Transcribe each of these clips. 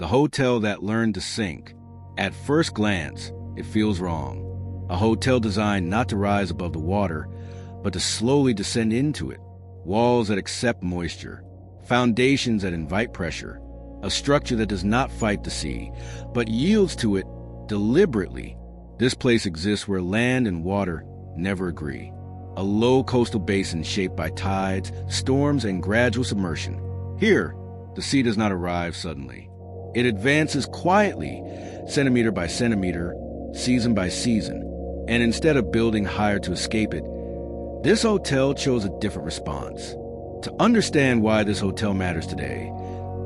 the hotel that learned to sink. At first glance, it feels wrong. A hotel designed not to rise above the water, but to slowly descend into it. Walls that accept moisture, foundations that invite pressure, a structure that does not fight the sea, but yields to it deliberately. This place exists where land and water never agree. A low coastal basin shaped by tides, storms, and gradual submersion. Here, the sea does not arrive suddenly. It advances quietly, centimeter by centimeter, season by season. And instead of building higher to escape it, this hotel chose a different response. To understand why this hotel matters today,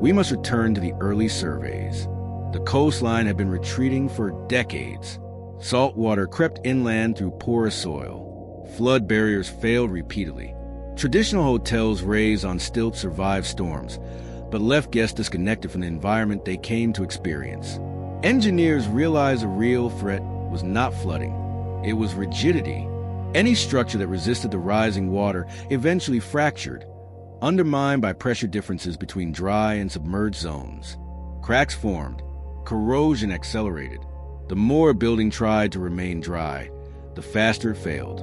we must return to the early surveys. The coastline had been retreating for decades. Salt water crept inland through porous soil. Flood barriers failed repeatedly. Traditional hotels raised on stilts survived storms, but left guests disconnected from the environment they came to experience. Engineers realized the real threat was not flooding. It was rigidity. Any structure that resisted the rising water eventually fractured, undermined by pressure differences between dry and submerged zones. Cracks formed. Corrosion accelerated. The more a building tried to remain dry, the faster it failed.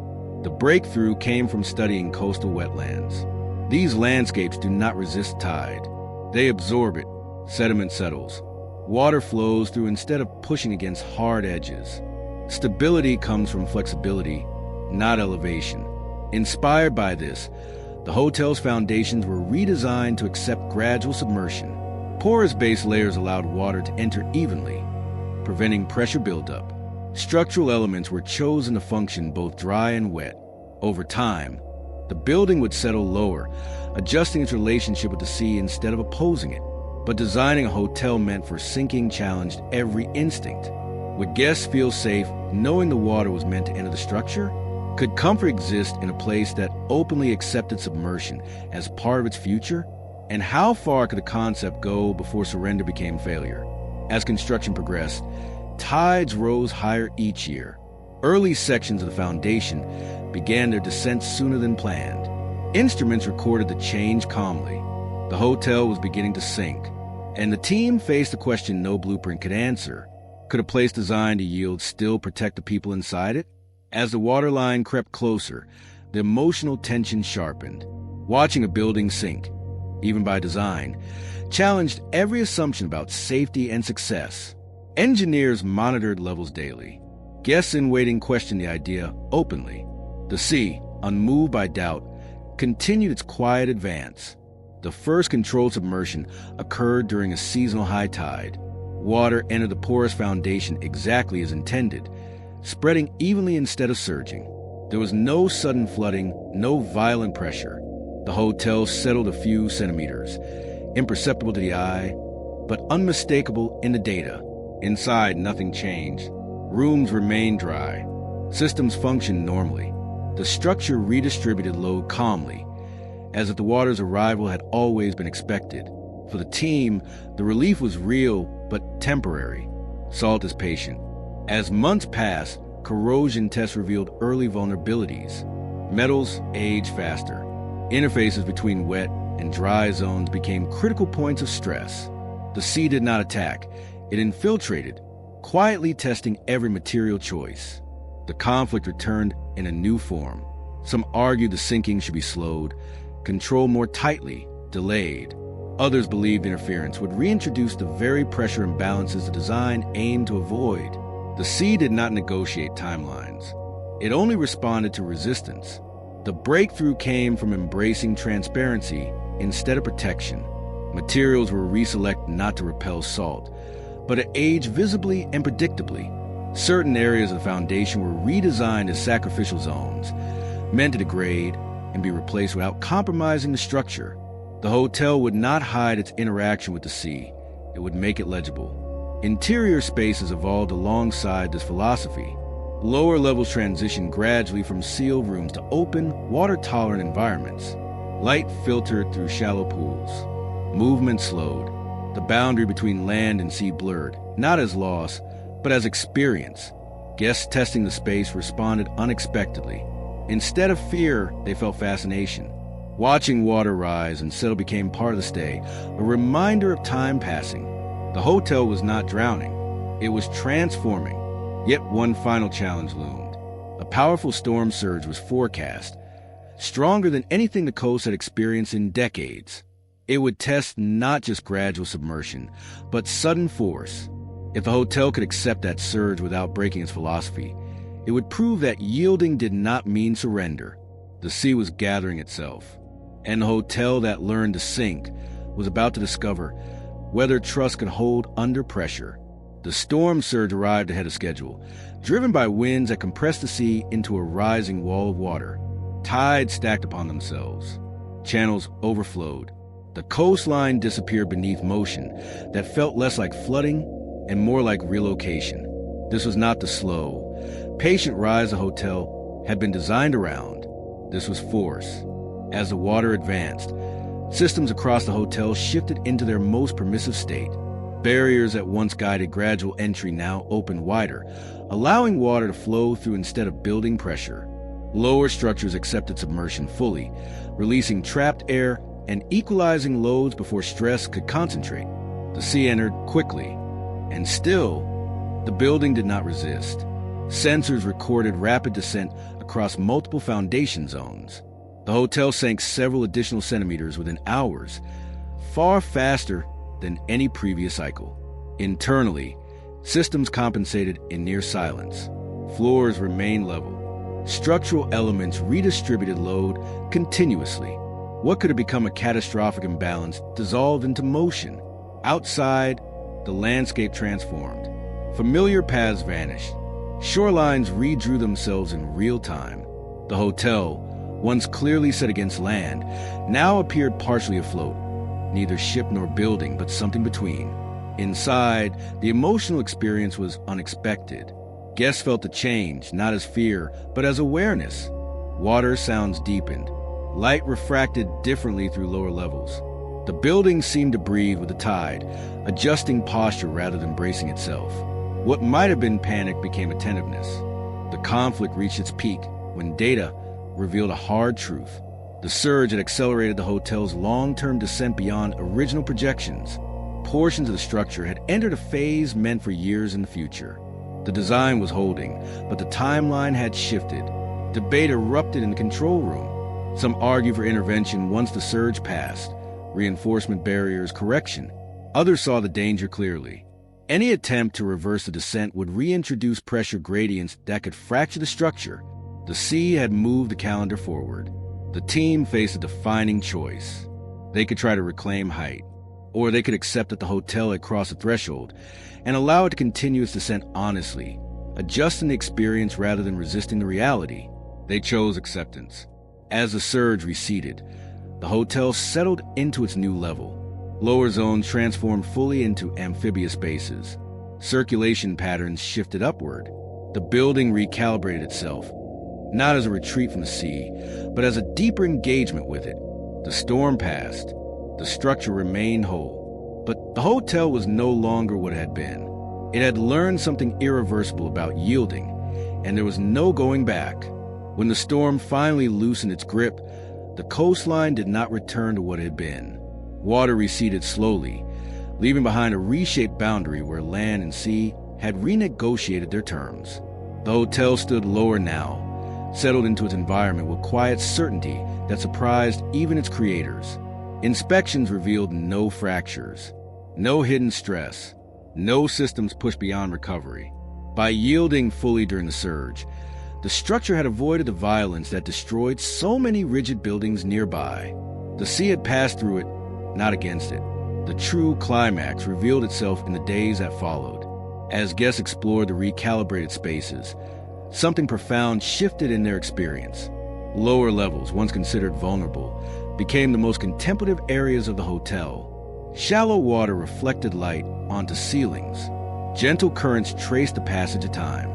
The breakthrough came from studying coastal wetlands. These landscapes do not resist tide. They absorb it. Sediment settles. Water flows through instead of pushing against hard edges. Stability comes from flexibility, not elevation. Inspired by this, the hotel's foundations were redesigned to accept gradual submersion. Porous base layers allowed water to enter evenly, preventing pressure buildup. Structural elements were chosen to function both dry and wet. Over time, the building would settle lower, adjusting its relationship with the sea instead of opposing it. But designing a hotel meant for sinking challenged every instinct. Would guests feel safe knowing the water was meant to enter the structure? Could comfort exist in a place that openly accepted submersion as part of its future? And how far could the concept go before surrender became failure? As construction progressed, tides rose higher each year. Early sections of the foundation began their descent sooner than planned. Instruments recorded the change calmly. The hotel was beginning to sink, and the team faced a question no blueprint could answer. Could a place designed to yield still protect the people inside it? As the waterline crept closer, the emotional tension sharpened. Watching a building sink, even by design, challenged every assumption about safety and success. Engineers monitored levels daily. Guests in waiting questioned the idea openly. The sea, unmoved by doubt, continued its quiet advance. The first controlled submersion occurred during a seasonal high tide. Water entered the porous foundation exactly as intended, spreading evenly instead of surging. There was no sudden flooding, no violent pressure. The hotel settled a few centimeters, imperceptible to the eye, but unmistakable in the data. Inside, nothing changed. Rooms remained dry. Systems functioned normally. The structure redistributed load calmly, as if the water's arrival had always been expected. For the team, the relief was real but temporary. Salt is patient. As months passed, corrosion tests revealed early vulnerabilities. Metals age faster. Interfaces between wet and dry zones became critical points of stress. The sea did not attack. It infiltrated, quietly testing every material choice. The conflict returned in a new form. Some argued the sinking should be slowed, controlled more tightly, delayed. Others believed interference would reintroduce the very pressure imbalances the design aimed to avoid. The sea did not negotiate timelines. It only responded to resistance. The breakthrough came from embracing transparency instead of protection. Materials were reselected not to repel salt, but to age visibly and predictably. Certain areas of the foundation were redesigned as sacrificial zones, meant to degrade and be replaced without compromising the structure. The hotel would not hide its interaction with the sea. It would make it legible. Interior spaces evolved alongside this philosophy. Lower levels transitioned gradually from sealed rooms to open, water-tolerant environments. Light filtered through shallow pools. Movement slowed. The boundary between land and sea blurred, not as loss, but as experience. Guests testing the space responded unexpectedly. Instead of fear, they felt fascination. Watching water rise and settle became part of the stay, a reminder of time passing. The hotel was not drowning. It was transforming. Yet one final challenge loomed. A powerful storm surge was forecast, stronger than anything the coast had experienced in decades. It would test not just gradual submersion, but sudden force. If the hotel could accept that surge without breaking its philosophy, it would prove that yielding did not mean surrender. The sea was gathering itself, and the hotel that learned to sink was about to discover whether trust could hold under pressure. The storm surge arrived ahead of schedule, driven by winds that compressed the sea into a rising wall of water. Tides stacked upon themselves. Channels overflowed. The coastline disappeared beneath motion that felt less like flooding and more like relocation. This was not the slow, patient rise the hotel had been designed around. This was force. As the water advanced, systems across the hotel shifted into their most permissive state. Barriers that once guided gradual entry now opened wider, allowing water to flow through instead of building pressure. Lower structures accepted submersion fully, releasing trapped air and equalizing loads before stress could concentrate. The sea entered quickly, and still, the building did not resist. Sensors recorded rapid descent across multiple foundation zones. The hotel sank several additional centimeters within hours, far faster than any previous cycle. Internally, systems compensated in near silence. Floors remained level. Structural elements redistributed load continuously. What could have become a catastrophic imbalance dissolved into motion. Outside, the landscape transformed. Familiar paths vanished. Shorelines redrew themselves in real time. The hotel, once clearly set against land, now appeared partially afloat. Neither ship nor building, but something between. Inside, the emotional experience was unexpected. Guests felt the change, not as fear, but as awareness. Water sounds deepened. Light refracted differently through lower levels. The building seemed to breathe with the tide, adjusting posture rather than bracing itself. What might have been panic became attentiveness. The conflict reached its peak when data revealed a hard truth. The surge had accelerated the hotel's long-term descent beyond original projections. Portions of the structure had entered a phase meant for years in the future. The design was holding, but the timeline had shifted. Debate erupted in the control room. Some argued for intervention once the surge passed, reinforcement barriers, correction. Others saw the danger clearly. Any attempt to reverse the descent would reintroduce pressure gradients that could fracture the structure. The sea had moved the calendar forward. The team faced a defining choice. They could try to reclaim height, or they could accept that the hotel had crossed a threshold and allow it to continue its descent honestly, adjusting the experience rather than resisting the reality. They chose acceptance. As the surge receded, the hotel settled into its new level. Lower zones transformed fully into amphibious spaces. Circulation patterns shifted upward. The building recalibrated itself, not as a retreat from the sea, but as a deeper engagement with it. The storm passed. The structure remained whole. But the hotel was no longer what it had been. It had learned something irreversible about yielding, and there was no going back. When the storm finally loosened its grip, the coastline did not return to what it had been. Water receded slowly, leaving behind a reshaped boundary where land and sea had renegotiated their terms. The hotel stood lower now, settled into its environment with quiet certainty that surprised even its creators. Inspections revealed no fractures, no hidden stress, no systems pushed beyond recovery. By yielding fully during the surge, the structure had avoided the violence that destroyed so many rigid buildings nearby. The sea had passed through it, not against it. The true climax revealed itself in the days that followed. As guests explored the recalibrated spaces, something profound shifted in their experience. Lower levels, once considered vulnerable, became the most contemplative areas of the hotel. Shallow water reflected light onto ceilings. Gentle currents traced the passage of time.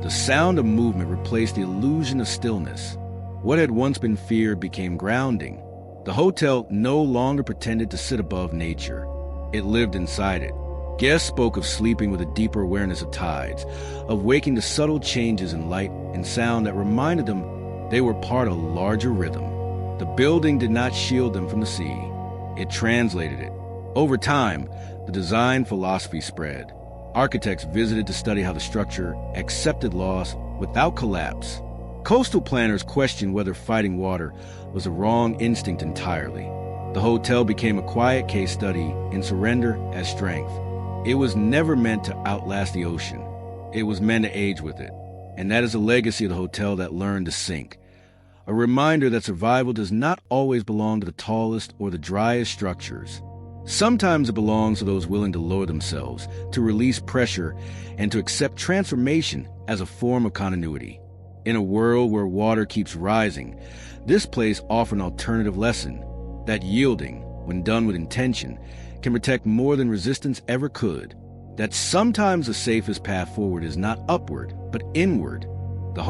The sound of movement replaced the illusion of stillness. What had once been feared became grounding. The hotel no longer pretended to sit above nature. It lived inside it. Guests spoke of sleeping with a deeper awareness of tides, of waking to subtle changes in light and sound that reminded them they were part of a larger rhythm. The building did not shield them from the sea. It translated it. Over time, the design philosophy spread. Architects visited to study how the structure accepted loss without collapse. Coastal planners questioned whether fighting water was a wrong instinct entirely. The hotel became a quiet case study in surrender as strength. It was never meant to outlast the ocean. It was meant to age with it. And that is a legacy of the hotel that learned to sink. A reminder that survival does not always belong to the tallest or the driest structures. Sometimes it belongs to those willing to lower themselves, to release pressure, and to accept transformation as a form of continuity. In a world where water keeps rising, this place offers an alternative lesson, that yielding, when done with intention, can protect more than resistance ever could. That sometimes the safest path forward is not upward, but inward. The